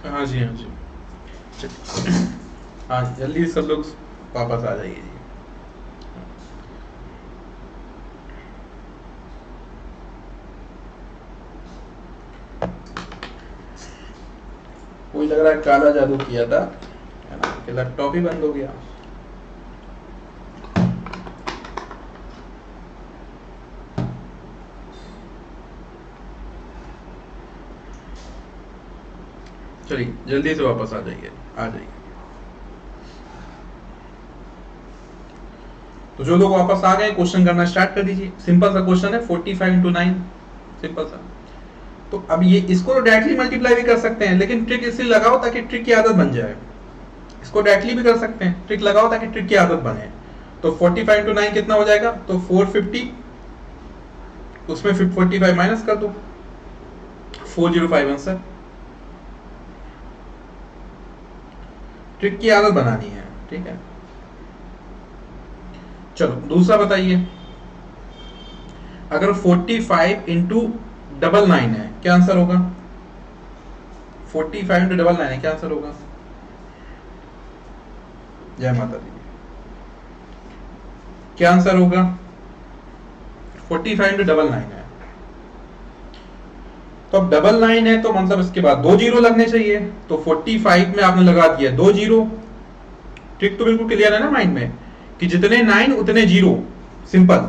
हाँ जी, हाँ जी। हाँ, जल्दी सब लोग वापस आ जाइए जी। कोई लग रहा है काला जादू किया था, है ना, कि लैपटॉप ही बंद हो गया। चलिए जल्दी से वापस आ जाइए, आ जाइए। तो जो लोग वापस आ गए क्वेश्चन करना स्टार्ट कर दीजिए। सिंपल सा क्वेश्चन है, 45 इंटू 9, सिंपल सा। तो अब ये इसको तो डायरेक्टली मल्टीप्लाई भी कर सकते हैं, लेकिन ट्रिक इसलिए लगाओ ताकि ट्रिक की आदत बन जाए। इसको डायरेक्टली भी कर सकते हैं, ट्रिक लगाओ ताकि ट्रिक की आदत बने। तो 45 इंटू 9 कितना हो जाएगा, तो 450, उसमें 45 माइनस कर दो, 405 आंसर। ट्रिक की आदत बनानी है, ठीक है। चलो दूसरा बताइए, अगर 45 इंटू 99 है, क्या आंसर होगा? 45 इंटू 99 है, क्या आंसर होगा? जय माता दी। क्या आंसर होगा? 45 इंटू 99 है, तो अब 99 है तो मतलब इसके बाद 2 जीरो लगने चाहिए। तो 45 में आपने लगा दिया 2 जीरो। ट्रिक तो बिल्कुल क्लियर है ना माइंड में, कि जितने 9 उतने जीरो, सिंपल।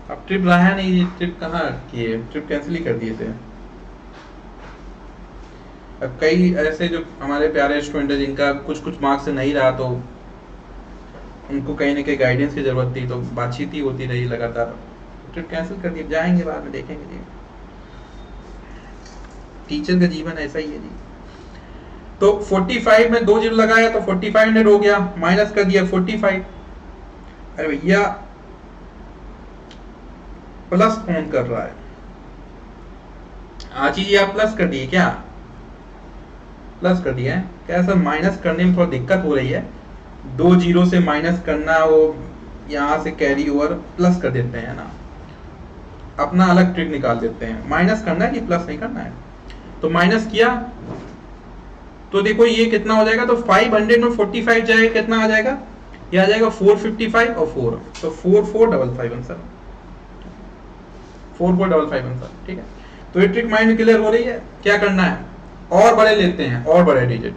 अब ट्रिप रहा नहीं, ट्रिप कहाँ किए, ट्रिप कैंसिल ही कर दिए थे। अब कई ऐसे जो हमारे प्यारे स्टूडेंट है जिनका कुछ कुछ मार्क्स से नहीं रहा, तो उनको कहीं ना कहीं गाइडेंस की जरूरत थी, तो बातचीत ही होती रही लगातार। ट्रिप कैंसिल कर दी, जाएंगे बाद में देखेंगे जी। टीचर का जीवन ऐसा ही है जी। तो 45 में 2 जीरो लगाया तो 4500 हो गया, माइनस कर दिया 45। अरे भैया प्लस कौन कर रहा है? आज ही आप प्लस कर दिए क्या? प्लस कर दिया है क्या? सर माइनस करने में थोड़ा दिक्कत हो रही है, 2 जीरो से माइनस करना, वो यहां से कैरी ओवर प्लस कर देते हैं ना, अपना अलग ट्रिक निकाल देते हैं। माइनस करना है कि प्लस नहीं करना है। तो माइनस किया तो देखो ये कितना हो जाएगा, तो 500 में 45 जाएगा, कितना आ जाएगा? ये आ जाएगा 455 और 4, तो 4455 आंसर, 4455 आंसर, ठीक है। तो ये ट्रिक माइंड में क्लियर हो रही है। क्या करना है, और बड़े लेते हैं, और बड़े डिजिट,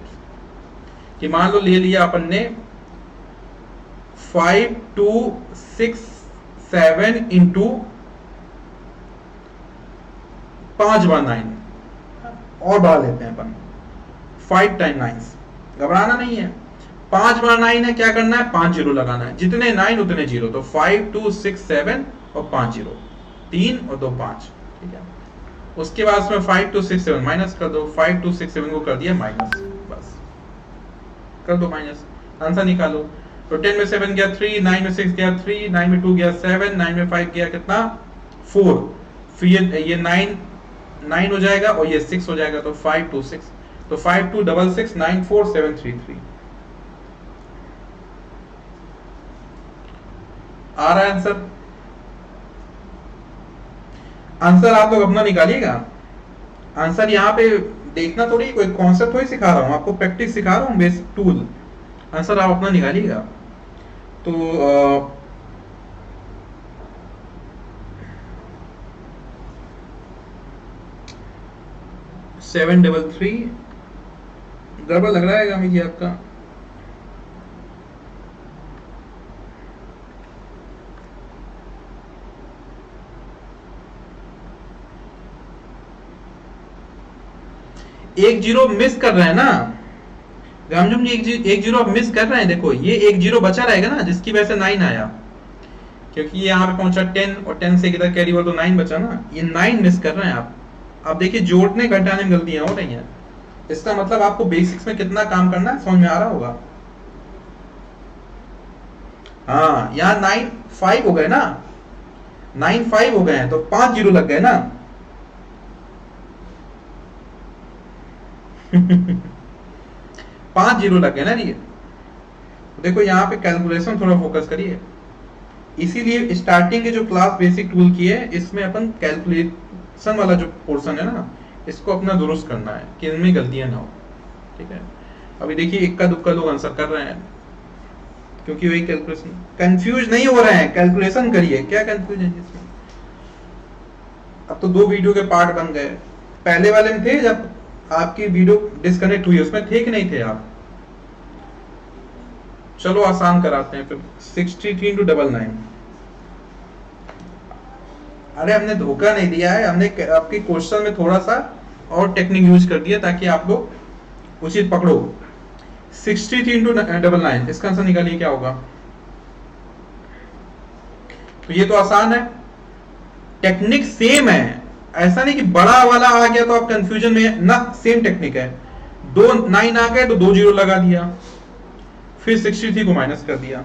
कि मान लो ले लिया अपन ने 5267 इंटू 5 बार 9, और बढ़ा लेते हैं अपन 5 टाइम 9, घबराना नहीं है। 5 बार 9 है, क्या करना है? 5 जीरो लगाना है, जितने 9 उतने जीरो। तो 5267 और 5 जीरो, 3 और 2 5, ठीक है। उसके बाद में 5267 माइनस कर दो, 5267 को कर दिया माइनस, बस कर दो माइनस, आंसर निकालो। तो 10 में 7 गया 3, 9 में 6 गया 3, 9 में 2 गया 7, 9 में 5 गया कितना? 4। फिर ये 9 हो जाएगा और ये 6 हो जाएगा, तो 526, तो 5266947333 आ रहा है आंसर। आंसर आप लोग अपना निकालिएगा। आंसर यहाँ पे देखना थोड़ी, कोई कॉन्सेप्ट थोड़ी सिखा रहा हूँ आपको, प्रैक्टिस सिखा रहा हूँ, बेसिक टूल। आंसर आप अपना निकालिएगा। तो 733 गड़बड़ लग रहा है गामी जी आपका। एक जीरो मिस कर रहे हैं ना गामजुम जी, एक जीरो आप मिस कर रहे हैं। देखो ये एक जीरो बचा रहेगा ना, जिसकी वजह से 9 आया, क्योंकि ये यहाँ पे पहुंचा 10 और 10 से किधर कैरी ओवर, तो 9 बचा ना, ये 9 मिस कर रहे हैं आप। अब देखिए जोड़ने घटाने में गलतियां हो रही हैं, इसका मतलब आपको बेसिक्स में कितना काम करना है समझ में आ रहा होगा। हाँ यहाँ 9 5 हो गए ना, 9 5 हो गए हैं, तो 5 जीरो लग गए ना। 5 जीरो लग गए ना जी। देखो यहाँ पे कैलकुलेशन थोड़ा फोकस करिए, इसीलिए स्टार्टिंग के जो क्लास बेसिक टूल की है, इसमें अपन कैलकुलेशन वाला जो पोर्शन है ना, इसको अपना दुरुस्त करना है कि इनमें गलतियां ना हो, ठीक है। अभी देखिए इक्का दुक्का लोग आंसर कर रहे हैं, क्योंकि वही कैलकुलेशन, कंफ्यूज नहीं हो रहे हैं, कैलकुलेशन करिए, क्या कंफ्यूजन है इसमें। अब तो 2 वीडियो के पार्ट बन गए, पहले वाले में थे जब आपकी वीडियो डिस्कनेक्ट हुई उसमें थे कि नहीं थे आप। चलो आसान कराते हैं फिर, 63 into 99। अरे हमने धोखा नहीं दिया है, हमने आपके क्वेश्चन में थोड़ा सा और टेक्निक यूज कर दिया ताकि आप लोग उचित पकड़ो। 63 into 99, इसका आंसर निकालिए क्या होगा। तो ये तो आसान है, टेक्निक सेम है, ऐसा नहीं कि बड़ा वाला आ गया तो आप कंफ्यूजन में ना, सेम टेक्निक है। 2 9 आ गए तो 2 0 लगा दिया, फिर 63 को माइनस कर दिया।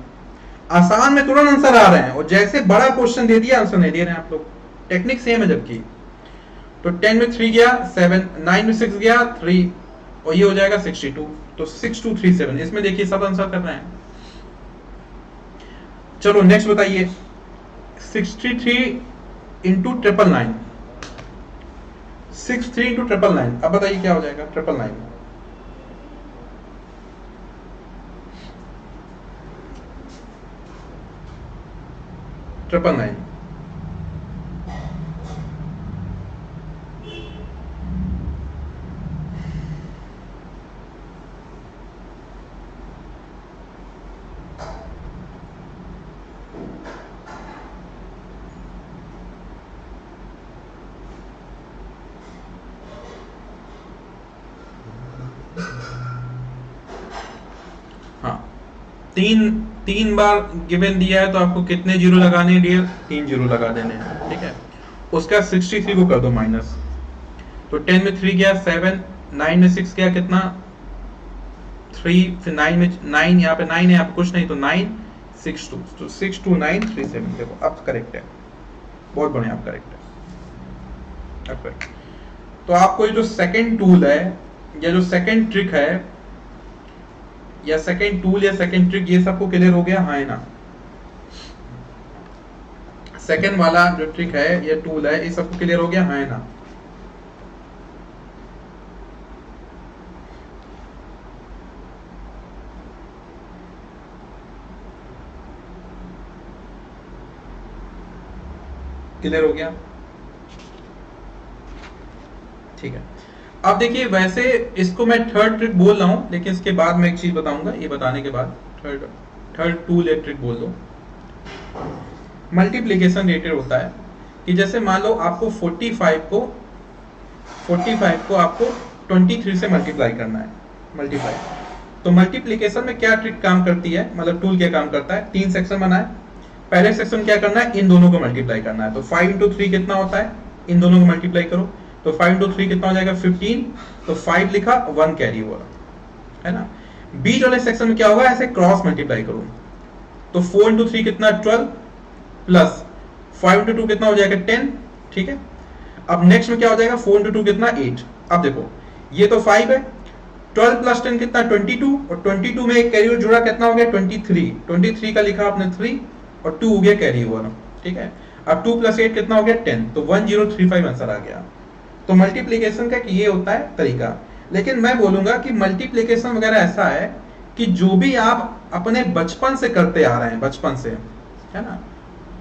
आसान में तुरंत आंसर आ रहे हैं, और जैसे बड़ा क्वेश्चन दे दिया आंसर नहीं दे रहे हैं आप लोग, टेक्निक सेम है जबकि। तो 10 में 3 गया 7, 9 में 6 गया 3, और ये हो जाएगा 62, तो 6237। इसमें देखिए सब आंसर कर रहे हैं। चलो नेक्स्ट बताइए, 63 into 999, 63 into 999, अब बताइए क्या हो जाएगा 999। ट्रिपल 9 तीन बार गिवन दिया है तो आपको कितने जीरो लगाने हैं डियर, 3 जीरो लगा देने हैं, ठीक है। उसका 63 को कर दो माइनस, तो 10 में 3 गया 7, 9 में 6 गया कितना 3, फिर 9 में 9, यहाँ पे 9 है, यहाँ पे कुछ नहीं, तो 9 6 2, तो 62937। देखो अब करेक्ट है, बहुत बढ़िया, आप करेक्ट है, अब करेक्ट। तो आपको ये जो सेकंड टूल है या जो सेकंड ट्रिक है या सेकंड टूल या सेकंड ट्रिक, ये सबको क्लियर हो गया, हाँ है ना। सेकंड वाला जो ट्रिक है या टूल है, ये सबको क्लियर हो गया, हाँ है ना। क्लियर हो गया, ठीक है। अब देखिए वैसे इसको मैं थर्ड ट्रिक बोल रहा हूं, लेकिन इसके बाद मैं एक चीज बताऊंगा, ये बताने के बाद थर्ड टूल या ट्रिक बोल दो। मल्टीप्लिकेशन रिलेटेड होता है कि जैसे मान लो आपको 45 को आपको 23 से मल्टीप्लाई करना है, मल्टीप्लाई। तो मल्टीप्लिकेशन में क्या ट्रिक काम करती है, मतलब टूल क्या काम करता है, 3 सेक्शन बनाए। पहले सेक्शन क्या करना है, इन दोनों को मल्टीप्लाई करना है। तो 5 into 3 कितना होता है, इन दोनों को मल्टीप्लाई करो, तो 5 into 3 कितना हो जाएगा 15, तो 5 लिखा 1 कैरी हुआ, है ना। बीच वाले सेक्शन में क्या होगा, ऐसे क्रॉस मल्टीप्लाई करो, तो 4 into 3 कितना 12 प्लस 5 into 2 कितना हो जाएगा 10, ठीक है। अब नेक्स्ट में क्या हो जाएगा, 4 into 2 कितना 8। अब देखो ये तो 5 है, 12 प्लस 10 कितना 22, और 22 में एक कैरी जुड़ा कितना हो गया 23 का लिखा आपने 3 और 2 हो गया कैरी हुआ, ठीक है। अब 2 प्लस 8 कितना हो गया 10, तो 1035 आंसर आ गया। तो मल्टीप्लिकेशन का ये होता है तरीका। लेकिन मैं बोलूंगा कि मल्टीप्लिकेशन वगैरह ऐसा है कि जो भी आप अपने बचपन से करते आ रहे हैं, बचपन से, है ना,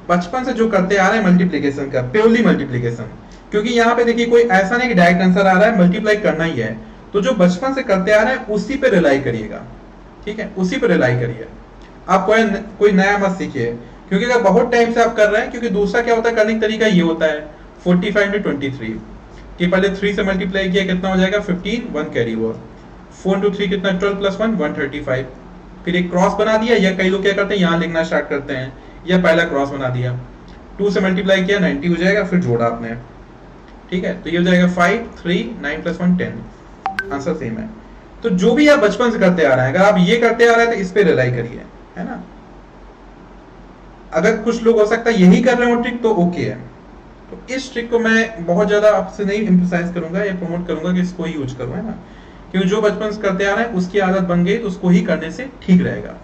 बचपन से जो करते आ रहे हैं मल्टीप्लिकेशन का, प्योरली मल्टीप्लिकेशन, क्योंकि यहाँ पे देखिए कोई ऐसा नहीं कि डायरेक्ट आंसर आ रहा है, मल्टीप्लाई करना ही है, तो जो बचपन से करते आ रहे हैं उसी पे रिलाई करिएगा, ठीक है, उसी पे रिलाई करिए। आप कोई नया मत सीखिए, क्योंकि अगर बहुत टाइम से आप कर रहे हैं, क्योंकि दूसरा क्या होता है करने का तरीका ये होता है 45 में 23 कि पहले 3 से मल्टीप्लाई किया कितना हो जाएगा 15, 1 कैरी हुआ, 4 into 3 कितना 12 प्लस 1 135, फिर एक क्रॉस बना दिया, या कई लोग क्या करते हैं यहाँ लिखना स्टार्ट करते हैं, या पहला क्रॉस बना दिया, 2 से मल्टीप्लाई किया 90 हो जाएगा, फिर जोड़ा आपने, ठीक है। तो ये हो जाएगा 5 3 9 प्लस 1 10, आंसर सेम है। तो जो भी आप बचपन से करते आ रहे हैं, अगर आप ये करते आ रहे हैं तो इस पे रिलाई करिए, है ना। अगर कुछ लोग हो सकता है यही कर रहे हो ट्रिक, तो ओके है। तो इस ट्रिक को मैं बहुत ज्यादा आपसे नहीं एम्फसाइज करूंगा या प्रमोट करूंगा कि इसको ही यूज करो, है ना, क्योंकि जो बचपन से करते आ रहे हैं उसकी आदत बन गई तो उसको ही करने से ठीक रहेगा।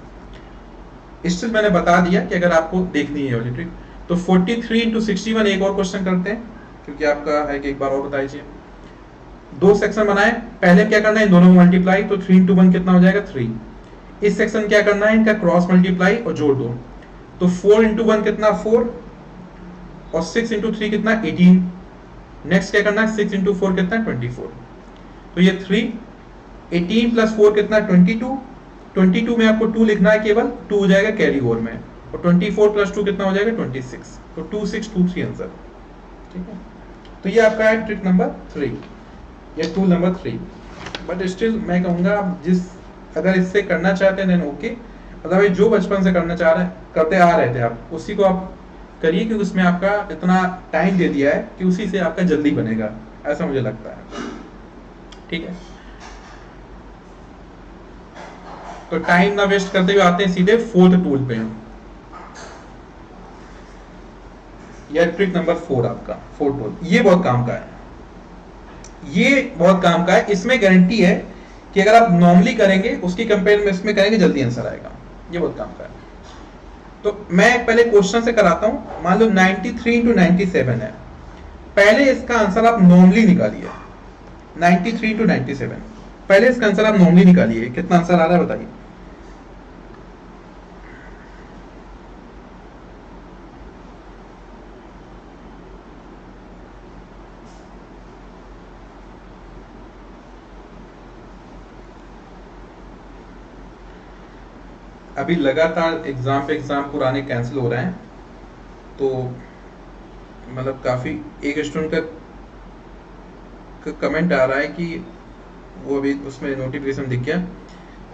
इससे मैंने बता दिया कि अगर आपको देखनी है वाली ट्रिक, तो 43 into 61 एक और क्वेश्चन करते हैं, क्योंकि आपका है कि एक बार और बताइए। दो सेक्शन बनाए, पहले क्या करना है, दोनों मल्टीप्लाई, तो 3 into 1 कितना हो जाएगा 3। इस सेक्शन क्या करना है, इनका क्रॉस मल्टीप्लाई और जोड़ दो, तो 4 into 1 कितना 4 और 6 into 3 कितना 18। नेक्स्ट क्या करना है, 6 into 4 कितना 24, तो ये 3, 18 प्लस 4 कितना 22, 22 में आपको 2 लिखना है, केवल 2 हो जाएगा कैरी ओवर में, और 24 प्लस 2 कितना हो जाएगा 26, तो 2623 आंसर। ठीक है, तो ये आपका है ट्रिक नंबर 3, ये टूल नंबर 3। बट स्टिल मैं कहूंगा आप अगर इससे करना चाहते हैं देन ओके, अदरवाइज जो बचपन से करते आ रहे थे आप उसी को आप करिए, क्योंकि उसमें आपका इतना टाइम दे दिया है कि उसी से आपका जल्दी बनेगा, ऐसा मुझे लगता है। ठीक है, तो टाइम ना वेस्ट करते हुए आते हैं सीधे 4th टूल पे। यह ट्रिक नंबर 4 आपका 4th टूल, ये बहुत काम का है, ये बहुत काम का है। इसमें गारंटी है कि अगर आप नॉर्मली करेंगे उसकी कंपेयर में इसमें करेंगे जल्दी आंसर आएगा, ये बहुत काम का है। तो मैं पहले क्वेश्चन से कराता हूं। मान लो 93 into 97 है, पहले इसका आंसर आप नॉर्मली निकालिए। 93 into 97, पहले इसका आंसर आप नॉर्मली निकालिए, कितना आंसर आ रहा है बताइए। अभी लगातार एग्जाम पे एग्जाम पुराने कैंसिल हो रहे हैं, तो मतलब काफी एक स्टूडेंट का कमेंट आ रहा है कि वो अभी उसमें नोटिफिकेशन दिख गया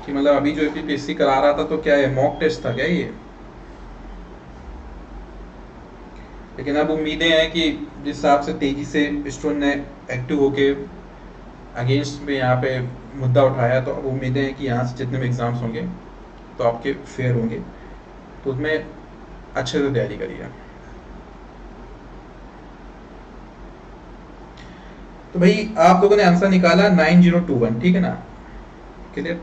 कि मतलब अभी जो यूपीएससी करा रहा था तो क्या है, मॉक टेस्ट था क्या ये। लेकिन अब उम्मीदें हैं कि जिस हिसाब से तेजी से स्टूडेंट ने एक्टिव होके अगेंस्ट में यहाँ पे मुद्दा उठाया, तो अब उम्मीदें हैं कि यहाँ से जितने भी एग्जाम्स होंगे तो आपके फेयर होंगे, तो उसमें अच्छे से तैयारी करिए। तो भाई आप लोगों ने आंसर निकाला 9021, ठीक है ना, क्लियर।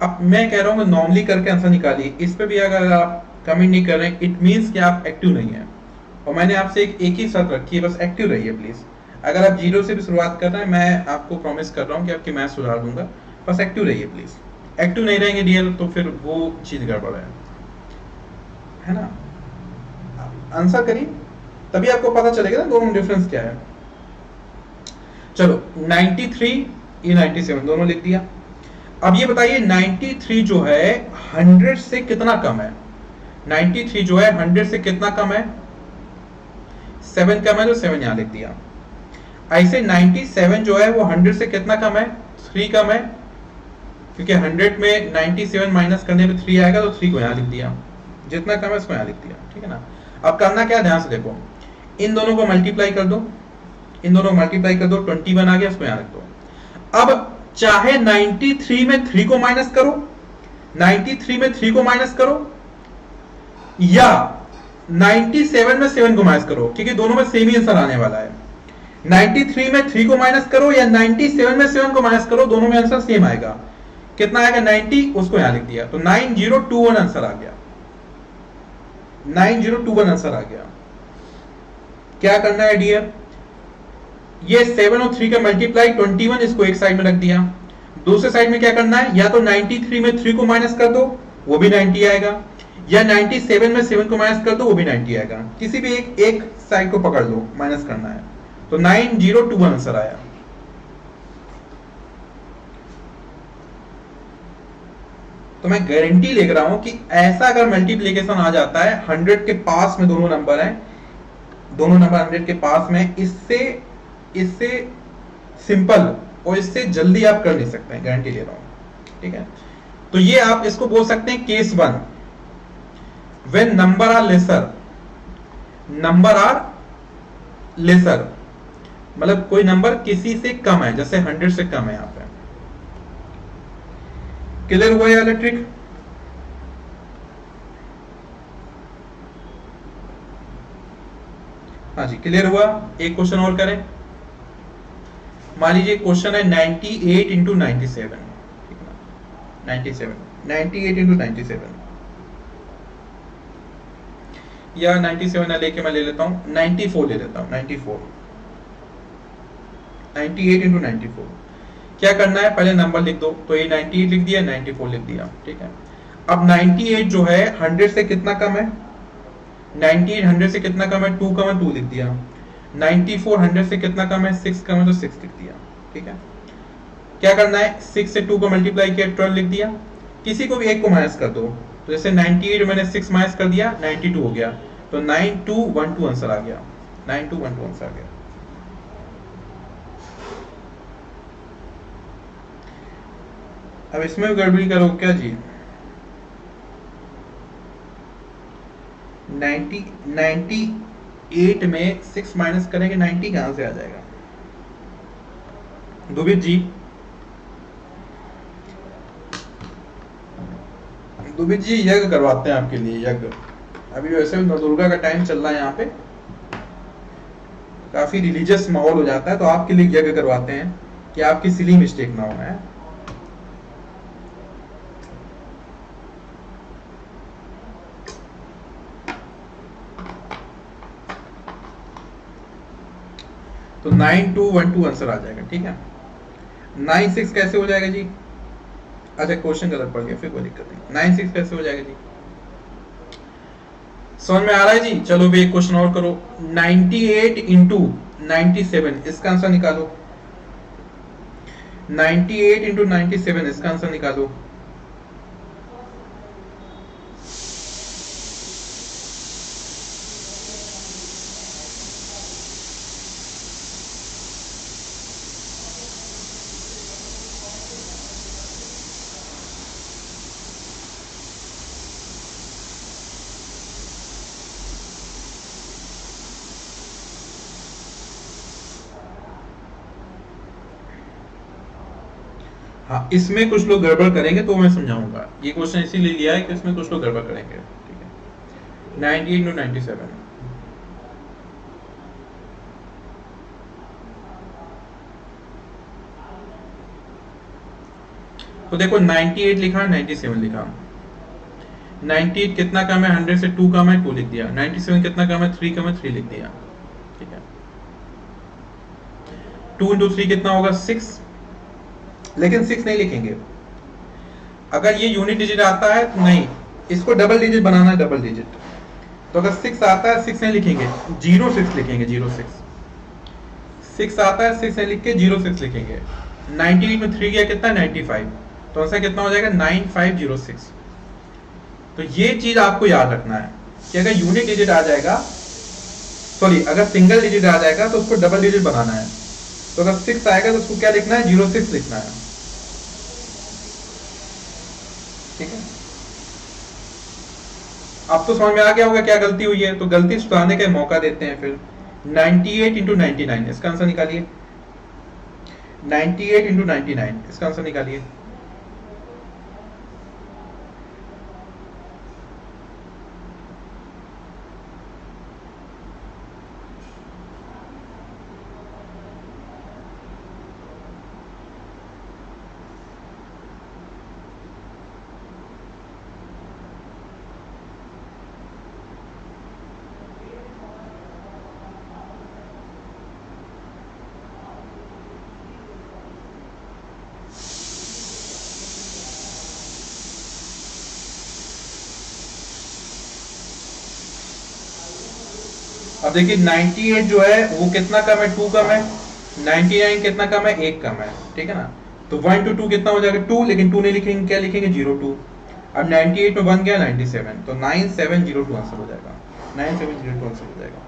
अब मैं कह रहा हूं नॉर्मली करके आंसर निकालिए, इस पे भी अगर आप कमेंट नहीं कर रहे हैं इट मींस कि आप एक्टिव नहीं है। और मैंने आपसे एक ही शर्त रखी है, बस एक्टिव रहिए प्लीज। अगर आप 0 से भी शुरुआत कर रहे हैं, मैं आपको प्रॉमिस कर रहा हूं कि आपकी मैथ सुधार दूंगा, बस एक्टिव रहिए प्लीज। एक्टिव नहीं रहेंगे डियर तो फिर वो चीज गड़बड़ है ना। आंसर करिए तभी आपको पता चलेगा ना दोनों डिफरेंस क्या है। चलो 93 ये 97 दोनों लिख दिया। अब ये बताइए 93 जो है 100 से कितना कम है। 93 जो है 100 से कितना कम है, 7 कम है, तो 7 यहां लिख दिया। ऐसे 97 जो है वो 100 से कितना कम है, 3 कम है, क्योंकि 100 में 97 माइनस करने पे 3 आएगा, तो 3 को यहां लिख दिया। जितना कम है उसको यहां लिख दिया, ठीक है ना। अब करना क्या, ध्यान से देखो, इन दोनों को मल्टीप्लाई कर दो, इन दोनों को मल्टीप्लाई कर दो, 21 आ गया, उसको यहां रख दो। अब चाहे 93 में 3 को माइनस करो, 93 में 3 को माइनस करो, या 97 में 7 को माइनस करो, क्योंकि दोनों में सेम ही आंसर आने वाला है। 93 में 3 को माइनस करो या 97 में 7 को माइनस करो, दोनों में आंसर सेम आएगा। कितना आएगा 90, उसको यहां लिख दिया, तो 9021 आंसर आ गया। 9021 आंसर आ गया। क्या करना है डियर, ये 7 और 3 का मल्टीप्लाई 21, इसको एक साइड में रख दिया। दूसरे साइड में क्या करना है, या तो 93 में 3 को माइनस कर दो, वो भी 90 आएगा, या 97 में 7 को माइनस कर दो, वो भी 90 आएगा। किसी भी एक साइड को पकड़ लो, माइनस करना है, तो 9021 आंसर आया। तो मैं गारंटी लेकर रहा हूं कि ऐसा अगर मल्टीप्लिकेशन आ जाता है, 100 के पास में दोनों नंबर हैं, दोनों नंबर 100 के पास में, इससे सिंपल और इससे जल्दी आप कर नहीं सकते हैं, गारंटी ले रहा हूं, ठीक है। तो ये आप इसको बोल सकते हैं case 1, when number are lesser, number are lesser मतलब कोई नंबर किसी से कम है, जैसे 100 से कम है यहां पे। क्लियर हुआ ये वाला ट्रिक। हाँ जी क्लियर हुआ। एक क्वेश्चन और करें। मान लीजिए क्वेश्चन है 98 इंटू 97, 98 इंटू 97, या 97 ना लेके मैं ले लेता हूं 94 ले लेता हूं, 94 98 इंटू 94। क्या करना है, पहले नंबर लिख दो, तो ये 98 लिख दिया, 94 लिख दिया, ठीक है। अब 98 जो है 100 से कितना कम है, 98 100 से कितना कम है, 2 कम है, 2 लिख दिया। 94 100 से कितना कम है, 6 कम है, तो 6 लिख दिया, ठीक है। क्या करना है, 6 से 2 को मल्टीप्लाई किया, 12 लिख दिया। किसी को भी एक को माइनस कर दो, तो जैसे 98 मैंने 6 माइनस कर दिया, 92 हो गया, तो 9212 आंसर आ गया, 9212 आंसर आ गया। अब इसमें भी गड़बड़ी करो क्या जी, 98 में 6 माइनस करेंगे, 90 कहां से आ जाएगा दुबित जी? दुबित जी यज्ञ करवाते हैं आपके लिए, यज्ञ। अभी वैसे भी दुर्गा का टाइम चल रहा है यहाँ पे, काफी रिलीजियस माहौल हो जाता है, तो आपके लिए यज्ञ करवाते हैं कि आपकी सिली मिस्टेक ना हो। है तो 9212 आंसर आ जाएगा, ठीक है। 96 कैसे हो जाएगा जी? अच्छा क्वेश्चन गलत पड़ गया, फिर कोई दिक्कत नहीं। 96 कैसे हो जाएगा जी? समझ में आ रहा है जी? चलो भी एक क्वेश्चन और करो। 98 इंटू 97 इसका आंसर निकालो। 98 इंटू 97 इसका आंसर निकालो। हाँ, इसमें कुछ लोग गड़बड़ करेंगे तो मैं समझाऊंगा। ये क्वेश्चन इसीलिए लिया है कि इसमें कुछ लोग गड़बड़ करेंगे, ठीक है। 98 इंटू 97 तो देखो 98 लिखा, 97 लिखा। 98 कितना कम है, 100 से 2 कम है, 2 लिख दिया। 97 कितना कम है, 3 कम है, 3 लिख दिया, ठीक है। 2 इंटू 3 कितना होगा, 6। लेकिन 6 नहीं लिखेंगे, अगर ये यूनिट डिजिट आता है तो नहीं, इसको डबल डिजिट बनाना है, डबल डिजिट। तो अगर 6 आता है 6 नहीं लिखेंगे, 06 लिखेंगे, 06। 6 आता है 6 नहीं लिख के 06 लिखेंगे। 98 में 3 गया कितना, 95, तो आंसर कितना हो जाएगा, 9506। तो ये चीज आपको याद रखना है कि अगर यूनिट डिजिट आ जाएगा, सॉरी अगर सिंगल डिजिट आ जाएगा तो उसको डबल डिजिट बनाना है। तो अगर 6 आएगा तो उसको क्या लिखना है, 06 लिखना है, ठीक है। अब तो समझ में आ गया होगा क्या गलती हुई है, तो गलती सुधारने का मौका देते हैं फिर। 98 इंटू 99 इसका आंसर निकालिए। 98 इंटू 99 इसका आंसर निकालिए। अब देखिए 98 जो है वो कितना कम है, 2 कम है। 99 कितना कम है, 1 कम है, ठीक है ना। तो 1 to 2 कितना हो जाएगा, 2, लेकिन 2 नहीं लिखेंगे, क्या लिखेंगे, 02। अब 98 में 1 गया 97, तो 9702 आंसर हो जाएगा, 9702 आंसर हो जाएगा।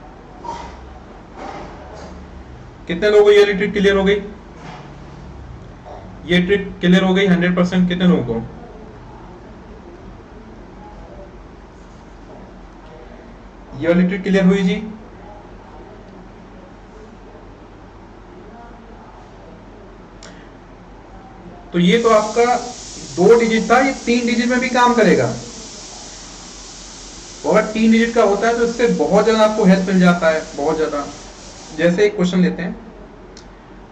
कितने लोगों को ये ट्रिक क्लियर हो गई? ये ट्रिक क्लियर हो गई 100%? कितने लोगों को? ये वाली ट्रिक क्लियर हुई जी? तो ये तो आपका 2 डिजिट था, ये 3 डिजिट में भी काम करेगा। और 3 डिजिट का होता है तो इससे बहुत ज्यादा आपको हेल्प मिल जाता है, बहुत ज्यादा। जैसे एक क्वेश्चन लेते हैं,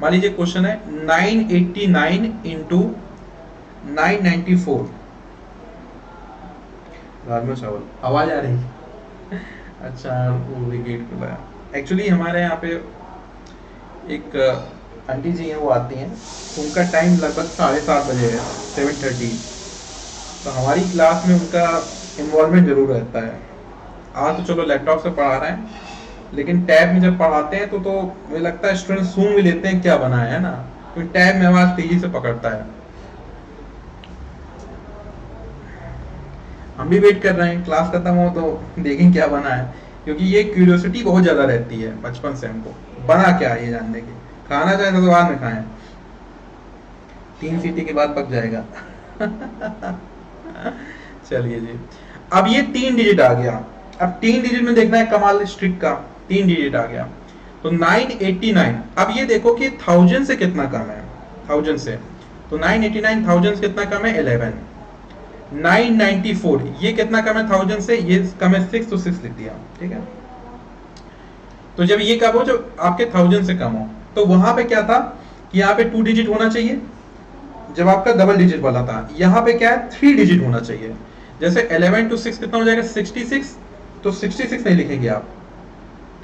मान लीजिए क्वेश्चन है 989 इंटू 994। राजमा चावल, आवाज आ रही? अच्छा वो गेट खुला है। एक्चुअली हमारे यहाँ पे एक आंटी जी हैं वो आती हैं, उनका टाइम लगभग 7:30 बजे है, 7:30। तो हमारी क्लास में उनका इन्वॉल्वमेंट जरूर रहता है। आज तो चलो लैपटॉप से पढ़ा रहे हैं, लेकिन टैब में जब पढ़ाते हैं तो मुझे लगता है स्टूडेंट सूंघ भी लेते हैं क्या बनाया है ना, क्योंकि टैब में आवाज तेजी से पकड़ता है। हम भी वेट कर रहे हैं क्लास खत्म हो तो देखें क्या बना है, क्योंकि ये क्यूरियोसिटी बहुत ज्यादा रहती है बचपन से हमको, बना क्या है ये जानने की। खाना चाहे तो बाद में खाएं, 3 सीटी के बाद पक जाएगा। चलिए जी, अब ये 3 डिजिट आ गया। अब 3 डिजिट में देखना है कमाल स्ट्रिक का, 3 डिजिट आ गया तो 989। अब ये देखो कि 1000 से कितना कम है, 1000 से, तो 989 1000 से कितना कम है 11। 994 ये कितना कम है 1000 से, ये कम है 6, तो 6 लिख दिया, ठीक है। तो जब ये कब हो, जब आपके 1000 से कम हो, तो वहां पे क्या था कि यहाँ पे 2 डिजिट होना चाहिए, जब आपका डबल डिजिट वाला था। यहाँ पे क्या है 3 डिजिट होना चाहिए। जैसे 11 to 6 कितना हो जाएगा 66, तो 66 नहीं लिखेंगे आप,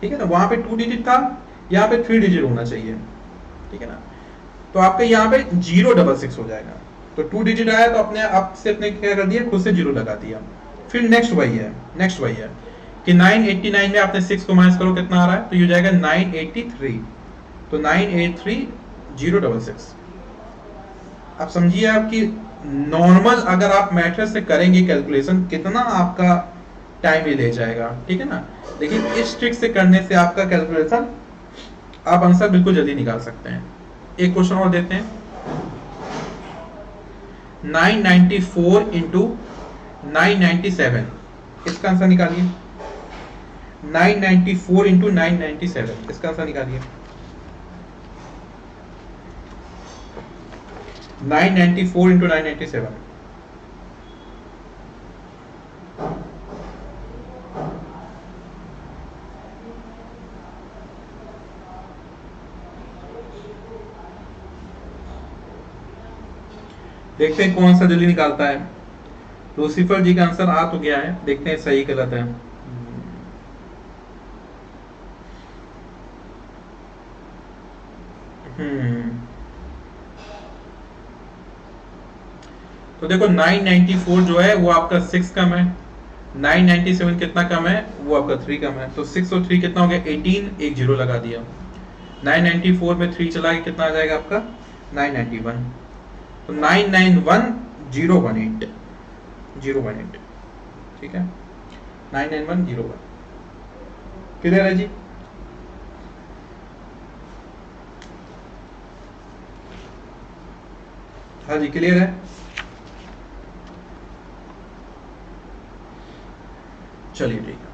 ठीक है ना। वहां पे 2 डिजिट था, यहाँ पे 3 डिजिट होना चाहिए, ठीक है ना। तो आपके यहाँ पे 066 हो जाएगा। तो 2 डिजिट आया तो अपने आप से अपने क्या कर दिया, खुद से 0 लगा दिया। फिर नेक्स्ट वही है, नेक्स्ट वही है कि 989 में आपने 6 को माइनस करो कितना आ रहा है, तो ये हो जाएगा 983। तो 983,066। आप समझिए आपकी नॉर्मल अगर आप मैट्रिक्स से करेंगे कैलकुलेशन, कितना आपका टाइम ही ले जाएगा, ठीक है ना। लेकिन इस ट्रिक से करने से आपका कैलकुलेशन, आप आंसर बिल्कुल जल्दी निकाल सकते हैं। एक क्वेश्चन और देते हैं, 994 इंटू 997, इसका आंसर निकालिए। 994 इंटू 997, इसका आंसर निकालिए। 994 इंटू 997, देखते हैं कौन सा जल्दी निकालता है। लूसीफर जी का आंसर आ तो गया है, देखते हैं सही गलत है। तो देखो 994 जो है वो आपका 6 कम है, 997 कितना कम है, वो आपका 3 कम है। तो 6 और 3 कितना हो गया 18, एक 0 लगा दिया। 994 में 3 चला के कितना आ जाएगा आपका 991। तो 991018, 018, ठीक है, 99101। क्लियर है जी। हाँ जी क्लियर है। चलिए ठीक है।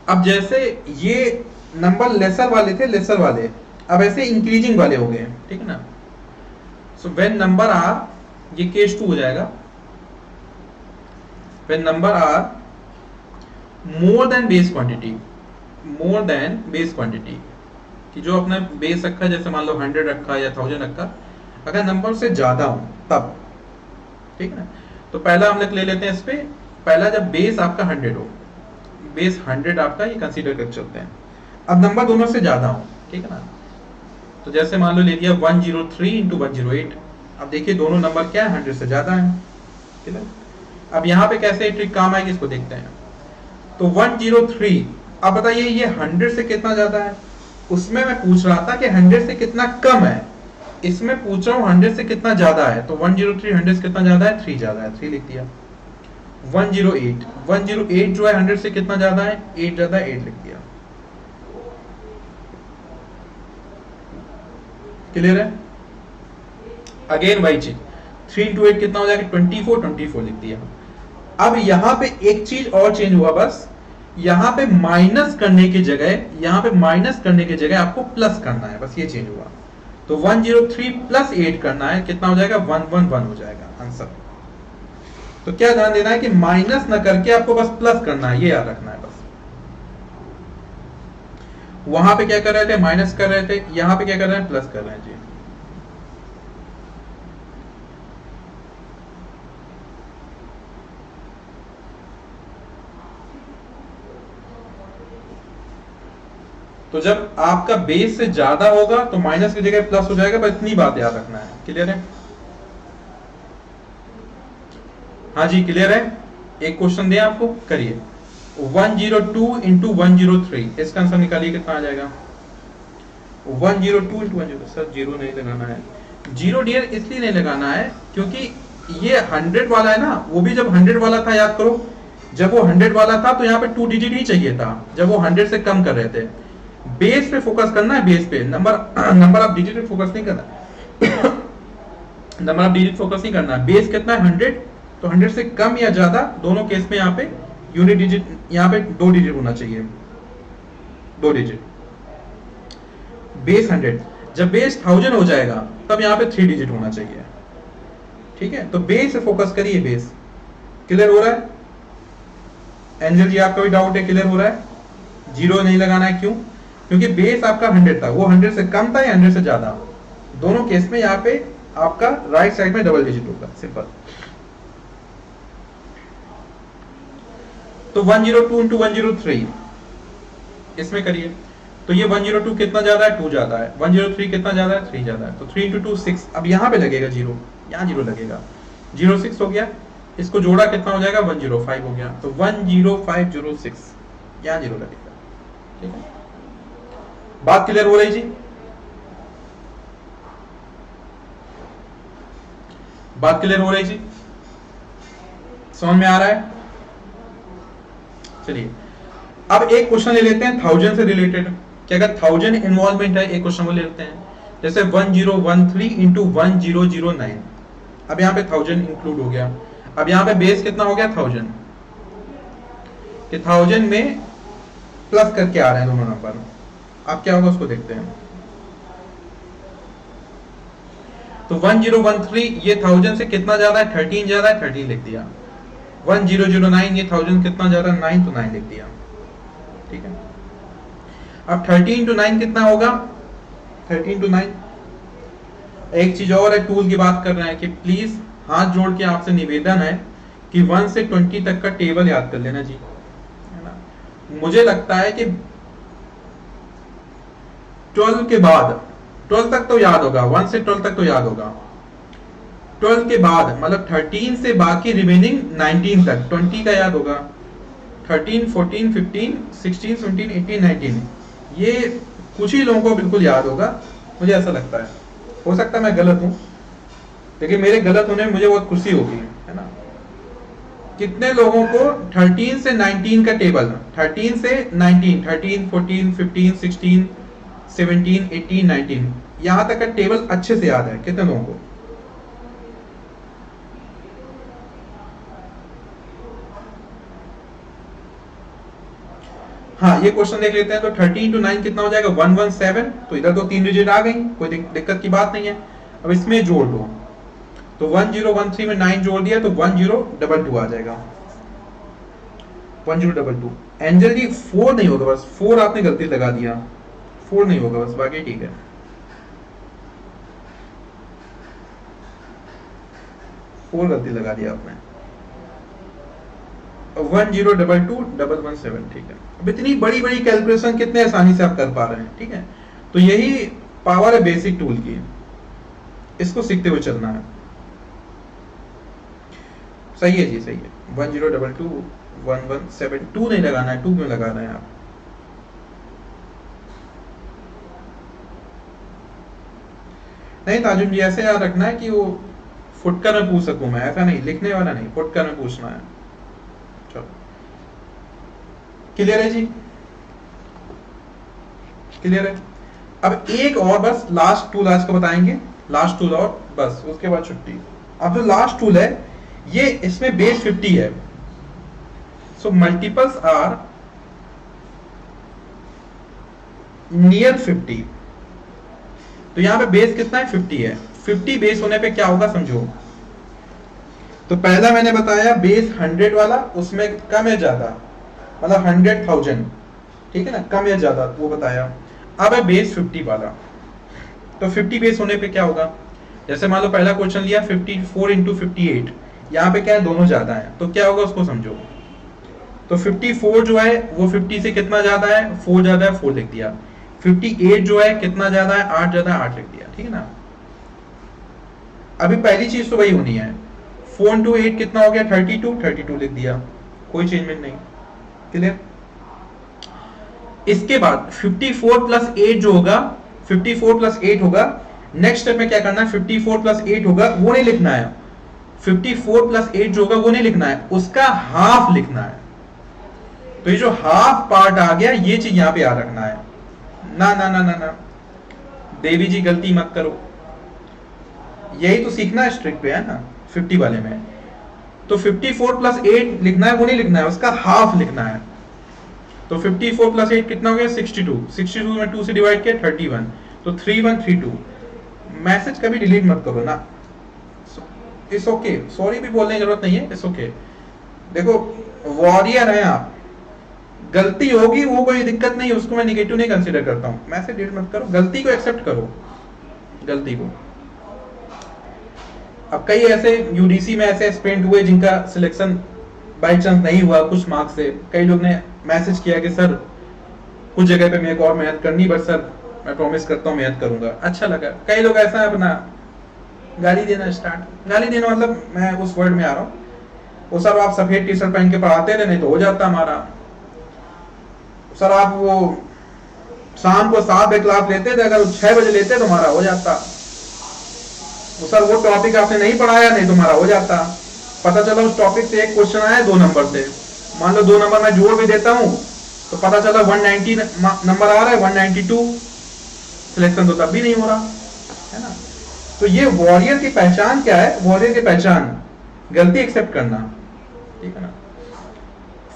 अब जैसे ये नंबर लेसर वाले थे, लेसर वाले, अब ऐसे इंक्रीजिंग वाले हो गए, ठीक है ना। सो व्हेन नंबर आर, ये केस 2 हो जाएगा, when number are more than base quantity, more than base quantity, कि जो अपने बेस रखा, जैसे मान लो 100 रखा या 1000 रखा, अगर नंबर से ज्यादा हो तब, ठीक है ना। तो पहला हम लोग ले लेते हैं इस पे, पहला जब बेस आपका 100 हो, बेस 100 आपका, ये कंसीडर कर चलते हैं। अब नंबर दोनों से ज्यादा हो, ठीक है ना। तो जैसे मान लो ले लिया 103 इंटू 108। अब देखिए दोनों नंबर क्या है 100 से ज्यादा है, ठीक है। अब यहाँ पे कैसे ट्रिक काम आएगी इसको देखते हैं। तो 103, अब बताइए ये 100 से कितना ज्यादा है, उसमें मैं पूछ रहा था कि 100 से कितना कम है, इसमें पूछ रहा हूँ 100 से कितना ज्यादा है। तो 103 100 से कितना ज्यादा है, 3 ज्यादा है, 3 लिख दिया। 108, 108 जो है 100 से कितना ज्यादा है, 8 ज्यादा है, 8 लिख दिया। क्लियर है। अगेन वही चीज, 3 इंटू 8 कितना हो जाएगा 24, 24 लिख दिया। अब यहां पे एक चीज और चेंज हुआ, बस यहां पे माइनस करने की जगह, यहां पे माइनस करने की जगह आपको प्लस करना है, बस ये चेंज हुआ। तो 103 प्लस 8 करना है, कितना हो जाएगा 111 हो जाएगा आंसर। तो क्या ध्यान देना है कि माइनस ना करके आपको बस प्लस करना है, ये याद रखना है बस। वहां पे क्या कर रहे थे, माइनस कर रहे थे, यहां पे क्या कर रहे हैं, प्लस कर रहे हैं जी। तो जब आपका बेस से ज्यादा होगा तो माइनस की जगह प्लस हो जाएगा, बस इतनी बात याद रखना है। क्लियर है? हाँ जी क्लियर है। एक क्वेश्चन दिया आपको, करिए। 102 इंटू 103, इसका आंसर निकालिए कितना आ जाएगा। 102 इंटू 103, सर जीरो नहीं लगाना है। जीरो डियर इसलिए नहीं लगाना है क्योंकि ये 100 वाला है ना, वो भी जब 100 वाला था याद करो, जब वो 100 वाला था तो यहाँ पे 2 डिजिट ही चाहिए था, जब वो 100 से कम कर रहे थे। बेस पे फोकस करना है, बेस पे, नंबर ऑफ डिजिट पे फोकस नहीं करना नंबर ऑफ डिजिट फोकस नहीं करना। बेस कितना है 100, तो 100 से कम या ज्यादा दोनों केस में यहाँ पे यूनिट डिजिट, यहाँ पे 2 डिजिट होना चाहिए, 2 डिजिट। बेस 100, जब बेस 1000 हो जाएगा तब यहाँ पे 3 डिजिट होना चाहिए। ठीक है, तो बेस से फोकस करिए, बेस। क्लियर हो रहा है? एंजल जी आपका भी डाउट है, क्लियर हो रहा है? जीरो नहीं लगाना है, क्यों? क्योंकि बेस आपका 100 था, वो 100 से कम था या 100 से ज्यादा, दोनों केस में यहाँ पे आपका राइट साइड में डबल डिजिट होगा, सिंपल। तो 102 इंटू 103 इसमें करिए, तो ये 102 कितना ज्यादा है, 2 ज्यादा है, 103 कितना ज्यादा है, 3 ज्यादा है, तो 3 इंटू 2 6। अब यहाँ पे लगेगा जीरो, यहाँ जीरो लगेगा, 06 हो गया, इसको जोड़ा कितना हो जाएगा, 105 हो गया, तो 10506 यहाँ जीरो लगेगा। ठीक है, बात क्लियर हो रही जी? बात क्लियर हो रही जी? समझ में आ रहा है? चलिए अब एक क्वेश्चन ले लेते हैं 1000 से रिलेटेड, कि अगर 1000 इन्वॉल्वमेंट है, एक क्वेश्चन को ले लेते हैं, जैसे 1013 इंटू 1009। अब यहाँ पे 1000 इंक्लूड हो गया, अब यहाँ पे बेस कितना हो गया 1000, कि 1000 में प्लस करके आ रहे हैं दोनों नंबर। अब क्या होगा उसको देखते हैं। तो 1013 ये 1000 से कितना ज्यादा है, 13 ज्यादा है, 13 लिख दिया। 1009 ये 1000 कितना ज्यादा, 9, तो 9 लिख दिया। ठीक है, अब 13 to 9 कितना होगा, 13 to 9। एक चीज और है, टूल की बात कर रहे हैं कि प्लीज हाथ जोड़ के आपसे निवेदन है कि 1 से 20 तक का टेबल याद कर लेना जी, है ना। मुझे लगता है कि 12 के बाद, 12 तक तो याद होगा, 1 से 12 तक तो याद होगा, 12 के बाद मतलब 13 से बाकी रिमेनिंग 19 तक 20 का याद होगा, 13, 14, 15, 16, 17, 18, 19, ये कुछ ही लोगों को बिल्कुल याद होगा, मुझे ऐसा लगता है। हो सकता है मैं गलत हूं, लेकिन मेरे गलत होने में मुझे बहुत खुशी होगी, है ना। कितने लोगों को 13 से 19 का टेबल, 13 से 19, 13, 14, 15, 16, 17, 18, 19 यहां तक का टेबल अच्छे से याद है? कितने लोगों को? हाँ, ये क्वेश्चन देख लेते हैं। तो 13 to 9 कितना हो जाएगा, 117। तो इधर तो 3 डिजिट आ गई, कोई दिक्कत की बात नहीं है। अब इसमें जोड़ दो, तो 1013 में 9 जोड़ दिया तो 1022 आ जाएगा, 1022। एंजल जी 4 नहीं होगा, बस 4 आपने गलती लगा दिया, 4 नहीं होगा बस, बाकी ठीक है। फोर गलती लगा दिया आपने। 1022 ठीक है। अब इतनी बड़ी बड़ी कैलकुलेशन कितने आसानी से आप कर पा रहे हैं, ठीक है। तो यही पावर है बेसिक टूल की, इसको सीखते हुए चलना है। सही है जी, सही है। 1022 1172 नहीं लगाना है, 2 क्यों लगा रहे हैं आप? नहीं ताजुम जी, ऐसे याद रखना है कि वो फुटकर में पूछ सकूं मैं, ऐसा नहीं, लिखने वाला नहीं, फुटकर में पूछना है। चलो क्लियर है जी, क्लियर है। अब एक और बस लास्ट टूल आज का बताएंगे, लास्ट टूल और बस, उसके बाद छुट्टी। अब जो लास्ट टूल है ये, इसमें बेस 50 है, सो मल्टीपल्स आर नियर 50। तो यहां पे बेस कितना है, 50 है। 50 बेस होने पे क्या होगा समझो। तो पहला मैंने बताया बेस 100 वाला, उसमें कम या ज्यादा, मतलब 100,000, ठीक है ना, कम या ज्यादा वो बताया। अब है बेस 50 वाला, तो 50 बेस होने पे क्या होगा, जैसे मान लो पहला क्वेश्चन लिया 54 इंटू 58, यहाँ पे क्या है, दोनों ज्यादा है, तो क्या होगा उसको समझो। तो 54 जो है वो 50 से कितना ज्यादा है, 4 ज्यादा है, 4 लिख दिया। 58 जो है कितना ज्यादा है, 8 ज्यादा है, 8 लिख दिया, ठीक है ना। अभी पहली चीज तो वही होनी है, 4 to 8 कितना हो गया, 32 लिख दिया, कोई चेंजमेंट नहीं, क्लियर। इसके बाद 54 प्लस 8 जो होगा, 54 प्लस 8 होगा, नेक्स्ट स्टेप में क्या करना है, 54 प्लस 8 होगा वो नहीं लिखना है, 54 प्लस 8 जो होगा वो नहीं लिखना है, उसका हाफ लिखना है। तो ये जो हाफ पार्ट आ गया ये चीज यहां पे याद रखना है। ना ना ना ना ना देवी जी गलती मत करो, यही तो सीखना है स्ट्रिक पे, है ना, 50 वाले में। तो 54 प्लस 8 लिखना है, वो नहीं लिखना है, उसका हाफ लिखना है। तो 54 प्लस 8 कितना हो गया, 62 में 2 से डिवाइड किया 31, तो 3132। मैसेज कभी डिलीट मत करो ना, इट्स ओके, सॉरी भी बोलने की जरूरत नहीं है, इट्स ओके। देखो वॉरियर है आप, गलती होगी वो कोई दिक्कत नहीं, उसको मैं निगेटिव नहीं कंसीडर करता हूं, मैसेज डिलीट मत करो, गलती को एक्सेप्ट करो, गलती को। अब कई ऐसे यूडीसी में ऐसे एस्पिरेंट हुए जिनका सिलेक्शन बाई चांस नहीं हुआ कुछ मार्क्स से, कई लोग ने मैसेज किया कि सर कुछ जगह पे मेरे को और मेहनत करनी, बट सर मैं प्रॉमिस करता हूँ मेहनत करूंगा, अच्छा लगा। कई लोग ऐसा अपना गाली देना स्टार्ट, गाली देना मतलब मैं उस वर्ड में आ रहा हूँ, वो सर आप सफेद टी शर्ट पहन के पढ़ाते थे, नहीं तो हो जाता हमारा, सर आप वो शाम को 7 बजे क्लास लेते थे, अगर 6 बजे लेते तो हमारा हो जाता, तो सर वो टॉपिक आपने नहीं पढ़ाया, नहीं तो हमारा हो जाता। पता चला उस टॉपिक से एक क्वेश्चन आया 2 नंबर से, मान लो 2 नंबर मैं जोड़ भी देता हूं तो पता चला 190 नंबर आ रहा है, 192 सिलेक्शन तो तब भी नहीं हो रहा, है ना। तो ये वॉरियर की पहचान क्या है, वॉरियर की पहचान गलती एक्सेप्ट करना, ठीक है ना।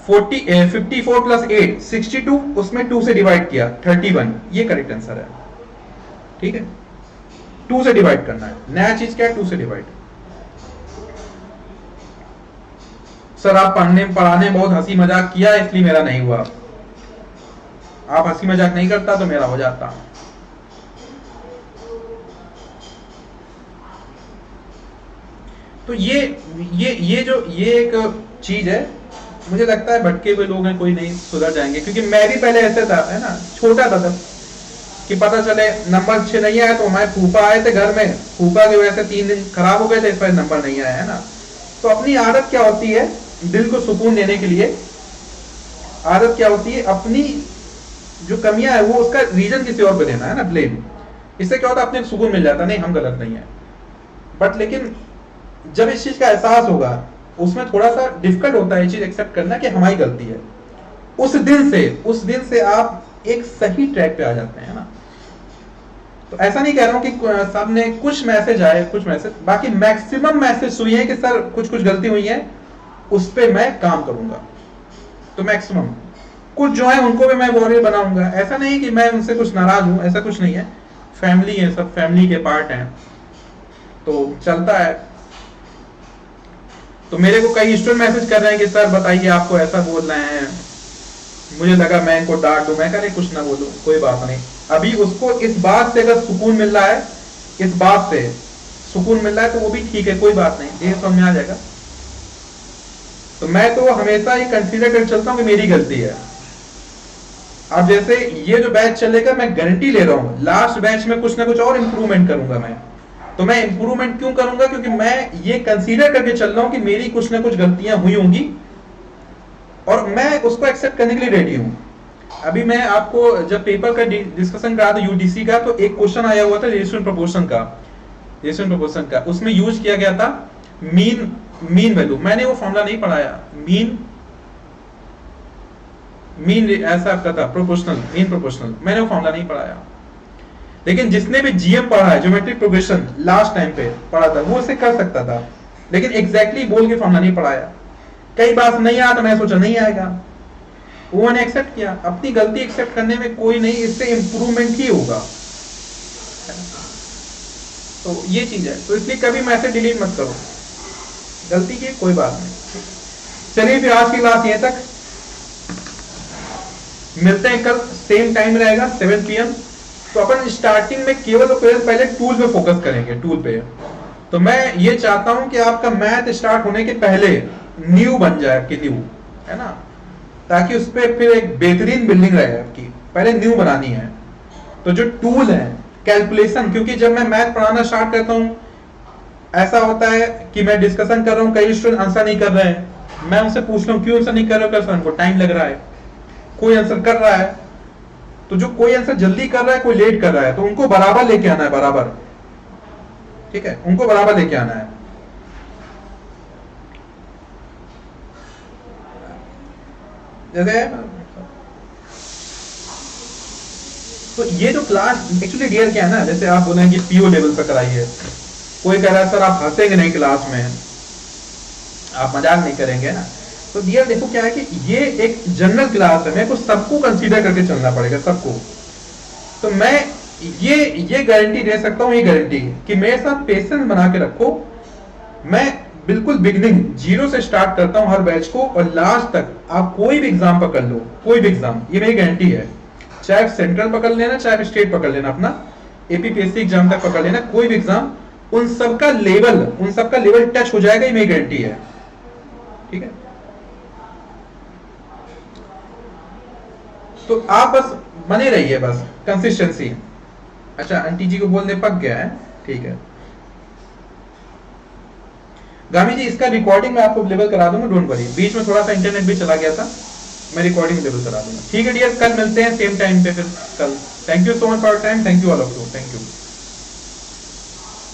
54 प्लस 8 62, उसमें 2 से डिवाइड किया 31, ये करेक्ट आंसर है, ठीक है। 2 से डिवाइड करना है, नया चीज क्या है, 2 से डिवाइड। सर आप पढ़ाने बहुत हंसी मजाक किया इसलिए मेरा नहीं हुआ, आप हंसी मजाक नहीं करता तो मेरा हो जाता। तो ये एक चीज है, मुझे लगता है भटके हुए लोग हैं, कोई नहीं सुधर जाएंगे, क्योंकि मैं भी पहले ऐसे था, है ना, छोटा था तब, कि पता चले नंबर 6 नहीं आया तो हमारे फूफा आए थे घर में, फूफा की वजह से 3 दिन खराब हो गए थे, इस पर नंबर नहीं आया, है ना। तो अपनी आदत क्या होती है, दिल को सुकून देने के लिए आदत क्या होती है, अपनी जो कमियां है वो उसका रीजन किसी और पे देना, है ना, ब्लेम। इससे क्या होता है, अपने सुकून मिल जाता, नहीं हम गलत नहीं है। बट लेकिन जब इस चीज का एहसास होगा, उसमें थोड़ा सा डिफिकल्ट होता है ये चीज एक्सेप्ट करना कि हमारी गलती है। उस दिन से आप एक सही ट्रैक पे आ जाते हैं, ना। तो ऐसा नहीं कह रहा हूं कि सामने कुछ मैसेज आए, कुछ मैसेज, बाकी मैक्सिमम मैसेज हुई है कि सर कुछ गलती हुई है, उस पे मैं काम करूंगा। तो मैक्सिमम कुछ जो है उनको भी मैं वॉरियर बनाऊंगा, ऐसा नहीं कि मैं उनसे कुछ नाराज हूं, ऐसा कुछ नहीं है, फैमिली है, सब फैमिली के पार्ट हैं, तो चलता है। तो मेरे को कई स्टूडेंट मैसेज कर रहे हैं कि सर बताइए आपको ऐसा बोल रहे हैं, मुझे लगा मैं इनको डांट दूं, मैं कह रही कुछ ना बोलूं, कोई बात नहीं। अभी उसको इस बात से अगर सुकून मिल रहा है, इस बात से सुकून मिल रहा है तो वो भी ठीक है, कोई बात नहीं, ये समझ में आ जाएगा। तो मैं तो हमेशा ये कंसीडर कर चलता हूं कि मेरी गलती है। अब जैसे ये जो बैच चलेगा, मैं गारंटी ले रहा हूं लास्ट बैच में कुछ ना कुछ और इंप्रूवमेंट करूंगा मैं। तो मैं इंप्रूवमेंट क्यों करूंगा, क्योंकि मैं ये कंसीडर करके चल रहा हूं कि मेरी कुछ ना कुछ गलतियां हुई होंगी और मैं उसको एक्सेप्ट करने के लिए रेडी हूं। अभी मैं आपको जब पेपर का डिस्कशन करा था यूडीसी का, तो एक क्वेश्चन आया हुआ था रेशियो प्रोपोर्शन का, उसमें यूज किया गया था मीन वैल्यू। मैंने वो फॉर्मूला नहीं पढ़ाया, मीन ऐसा आपका था, मीन प्रोपोर्शनल, मैंने वो फॉर्मूला नहीं पढ़ाया। लेकिन जिसने भी जीएम पढ़ा है, ज्योमेट्रिक प्रोग्रेशन, लास्ट टाइम पे पढ़ा था, वो उसे कर सकता था, लेकिन एग्जैक्टली बोल के फॉर्मूला नहीं पढ़ाया। कई बार नहीं आया तो मैं सोचा नहीं आएगा, वो मैंने एक्सेप्ट किया। अपनी गलती एक्सेप्ट करने में कोई नहीं, इससे इंप्रूवमेंट ही होगा। तो ये चीज है, तो इसलिए कभी मैसेज डिलीट मत करो, गलती की कोई बात नहीं। चलिए फिर आज की क्लास यहीं तक, मिलते हैं कल, सेम टाइम रहेगा 7 PM। तो अपन स्टार्टिंग में केवल और केवल पहले टूल पे फोकस करेंगे, टूल पे। तो मैं ये चाहता हूं कि आपका मैथ स्टार्ट होने के पहले न्यू बन जाए, आपकी न्यू, है ना, ताकि उस पर फिर एक बेहतरीन बिल्डिंग रहे आपकी। पहले न्यू बनानी है, तो जो टूल है कैलकुलेशन, क्योंकि जब मैं मैथ पढ़ाना स्टार्ट करता हूं ऐसा होता है कि मैं डिस्कशन कर रहा हूं, कई स्टूडेंट आंसर नहीं कर रहे हैं, मैं उनसे पूछ रहा हूं क्यों आंसर नहीं कर रहे हो, उनको टाइम लग रहा है, कोई आंसर कर रहा है, तो जो कोई आंसर जल्दी कर रहा है कोई लेट कर रहा है, तो उनको बराबर लेके आना है, बराबर, ठीक है, उनको बराबर लेके आना है। जैसे तो ये जो क्लास एक्चुअली डियर क्या है ना, जैसे आप बोले कि पीओ लेवल पर कराइए, कोई कह रहा है सर आप हंसेंगे नहीं क्लास में, आप मजाक नहीं करेंगे ना, तो डियर देखो क्या है कि ये एक जनरल क्लास है, मेरे को सबको कंसीडर करके चलना पड़ेगा, सबको। तो मैं ये गारंटी दे सकता हूँ, ये गारंटी कि मेरे साथ पेशेंस बना के रखो, मैं बिल्कुल बिगिनिंग जीरो से स्टार्ट करता हूँ हर बैच को, और लास्ट तक आप कोई भी एग्जाम पकड़ लो, कोई भी एग्जाम, ये मेरी गारंटी है, चाहे सेंट्रल पकड़ लेना चाहे स्टेट पकड़ लेना, अपना एपीपीएससी एग्जाम तक पकड़ लेना, कोई भी एग्जाम, उन सबका लेवल टच हो जाएगा, ये मेरी गारंटी है, ठीक है। तो आप बस बने रहिए, बस कंसिस्टेंसी। अच्छा आंटी जी को बोल दे पक गया है, ठीक है। गामी जी इसका रिकॉर्डिंग मैं आपको अवेलेबल करा दूंगा, डोंट वरी, बीच में थोड़ा सा इंटरनेट भी चला गया था, मैं रिकॉर्डिंग अवेलेबल करा दूंगा, ठीक है डियर। कल मिलते हैं सेम टाइम पे, फिर कल। Thank you so much for time, thank you all of you, thank you.